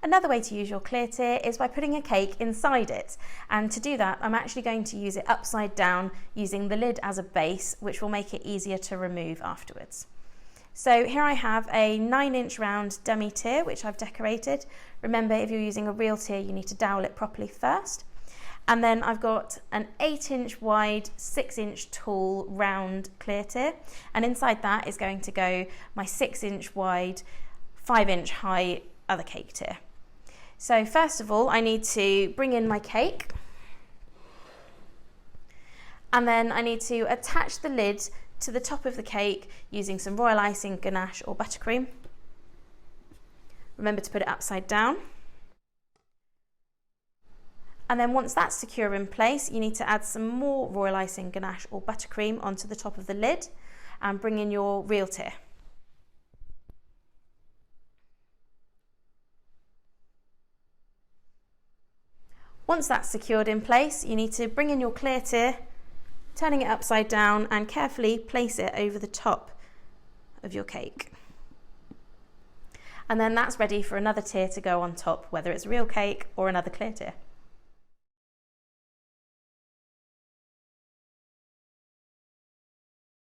Another way to use your clear tier is by putting a cake inside it, and to do that I'm actually going to use it upside down using the lid as a base, which will make it easier to remove afterwards. So here I have a 9-inch round dummy tier which I've decorated. Remember, if you're using a real tier you need to dowel it properly first. And then I've got an 8-inch wide, 6-inch tall round clear tier, and inside that is going to go my 6-inch wide, 5-inch high other cake tier. So first of all, I need to bring in my cake, and then I need to attach the lid to the top of the cake using some royal icing, ganache or buttercream. Remember to put it upside down. And then once that's secure in place, you need to add some more royal icing, ganache or buttercream onto the top of the lid and bring in your real tier. Once that's secured in place, you need to bring in your clear tier, turning it upside down, and carefully place it over the top of your cake. And then that's ready for another tier to go on top, whether it's real cake or another clear tier.